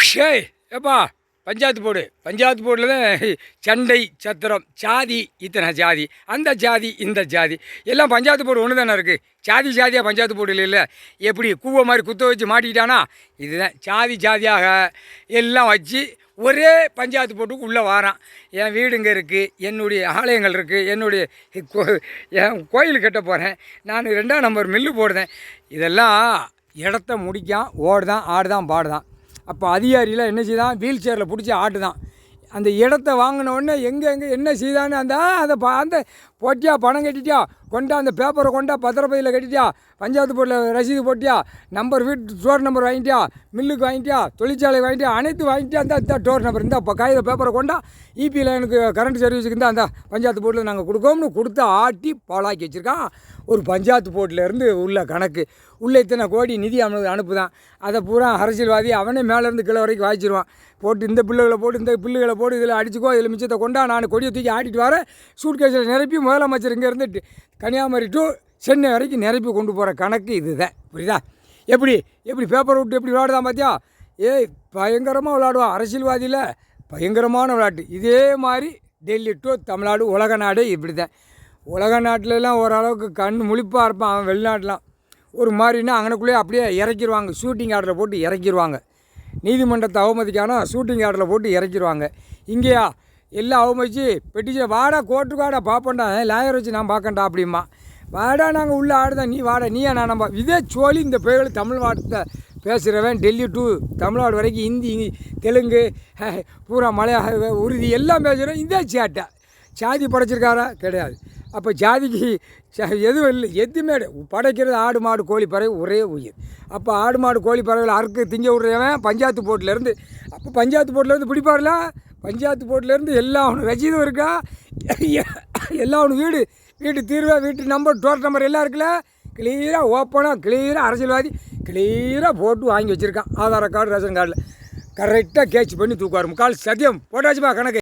ஏய் ஏப்பா பஞ்சாயத்து போடு. பஞ்சாயத்து போர்டில் தான் சண்டை சத்திரம், ஜாதி இத்தனை ஜாதி, அந்த ஜாதி இந்த ஜாதி எல்லாம் பஞ்சாயத்து போர்டு ஒன்று தானே இருக்குது. ஜாதி ஜாதியாக பஞ்சாயத்து போர்டு இல்லை. எப்படி கூவ மாதிரி குத்த வச்சு மாட்டிக்கிட்டானா, இதுதான் ஜாதி ஜாதியாக எல்லாம் வச்சு ஒரே பஞ்சாயத்து போட்டுக்கு உள்ளே வாரான். என் வீடுங்க இருக்குது, என்னுடைய ஆலயங்கள் இருக்குது, என்னுடைய என் கோயில் கட்ட போகிறேன், நான் 2ஆம் நம்பர் மில்லு போடுறேன். இதெல்லாம் இடத்த முடிக்கான், ஓடுதான், ஆடுதான், பாடுதான். அப்போ அதிகாரியில் என்ன செய்தான், வீல் சேரில் பிடிச்சி ஆட்டுதான். அந்த இடத்த வாங்கின உடனே எங்கே என்ன செய்தான்னு அந்த போட்டியா, பணம் கட்டிட்டியா, கொண்டா அந்த பேப்பரை கொண்டா, பத்திரப்பதியில் கட்டிட்டியா, பஞ்சாயத்து போர்டில் ரசீது போட்டியா, நம்பர் வீட்டு டோர் நம்பர் வாங்கிட்டியா, மில்லுக்கு வாங்கிட்டியா, தொழிற்சாலை வாங்கிட்டியா, அனைத்து வாங்கிட்டியா, இந்த டோர் நம்பர் இந்த காகித பேப்பரை கொண்டா, இபி லைனுக்கு கரண்ட் சர்வீஸுக்கு இருந்தால் அந்த பஞ்சாயத்து போர்டில் நாங்கள் கொடுக்கோம்னு கொடுத்து ஆட்டி பாலாக்கி வச்சுருக்கான். ஒரு பஞ்சாயத்து போர்ட்டிலேருந்து உள்ள கணக்கு உள்ளே இத்தனை கோடி நிதி அனுப்புதான். அதை பூரா அரசியல்வாதி அவனே மேலேருந்து கீழே வரைக்கும் வாய்ச்சிருவான். போட்டு இந்த பில்லுகளை போட்டு, இந்த பில்லுகளை போட்டு, இதில் அடிச்சுக்கோ, இதில் மிச்சத்தை கொண்டா, நான் கொடியை தூக்கி ஆட்டிட்டு வரேன், சூட்கேஸில் நிரப்பி முதலமைச்சர் இங்கேருந்து கன்னியாகுமரி டு சென்னை வரைக்கும் நிரப்பி கொண்டு போகிற கணக்கு இதுதான். புரியுதா? எப்படி பேப்பர் விட்டு எப்படி விளையாடுதான் பார்த்தியா? பயங்கரமாக விளையாடுவான் அரசியல்வாதியில், பயங்கரமான விளையாட்டு. இதே மாதிரி டெல்லி டு தமிழ்நாடு, உலக நாடே இப்படி தான். உலக நாட்டிலலாம் ஓரளவுக்கு கண் முழிப்பாக இருப்பான். அவன் வெளிநாட்டெலாம் ஒரு மாதிரின்னா அங்கனக்குள்ளேயே அப்படியே இறக்கிடுவாங்க, ஷூட்டிங் ஆர்டரில் போட்டு இறக்கிடுவாங்க. நீதிமன்றத்தை அவமதிக்கானா ஷூட்டிங் ஆர்டரில் போட்டு இறக்கிடுவாங்க. இங்கேயா எல்லாம் அவமதிச்சு பெட்டிஷன், வாடா கோர்ட்டுக்கு வாடா பார்ப்பேன்டா, லாயர் வச்சு நான் பார்க்கண்டா அப்படிமா, வாடா நாங்கள் உள்ளே ஆடுதான், நீ வாடா, நீயா நான் நம்ப. இதே சோழி இந்த பேர்கள் தமிழ் வார்த்தை பேசுகிறவன் டெல்லி டு தமிழ்நாடு வரைக்கும் ஹிந்தி, தெலுங்கு, பூரா மலையாள, உருது எல்லாம் பேசுகிறேன். இதே சேட்டை. சாதி படைச்சிருக்காரா? கிடையாது. அப்போ ஜாதிக்கு எதுவும் இல்லை, எதுவுமே படைக்கிறது ஆடு மாடு கோழி பறவை ஒரே உயிர். அப்போ ஆடு மாடு கோழி பறவைகள் அறுக்கு திங்க விட்றவன் பஞ்சாயத்து போர்ட்டிலேருந்து, அப்போ பஞ்சாயத்து போர்ட்டிலேருந்து பிடிப்பார்ல, பஞ்சாயத்து போர்ட்டிலேருந்து எல்லா அவனு ரசீதும் இருக்கா, எல்லா அவனு வீட்டு தீர்வை, வீட்டு நம்பர், டோர் நம்பர் எல்லாம் இருக்குல்ல, கிளியராக ஓப்பனாக கிளியராக அரசியல்வாதி கிளியராக போட்டு வாங்கி வச்சுருக்கான். ஆதார் கார்டு, ரேஷன் கார்டில் கரெக்டாக கேட்ச் பண்ணி தூக்குவார். முக்கால் சத்தியம் போட்டாச்சுப்பா கணக்கு.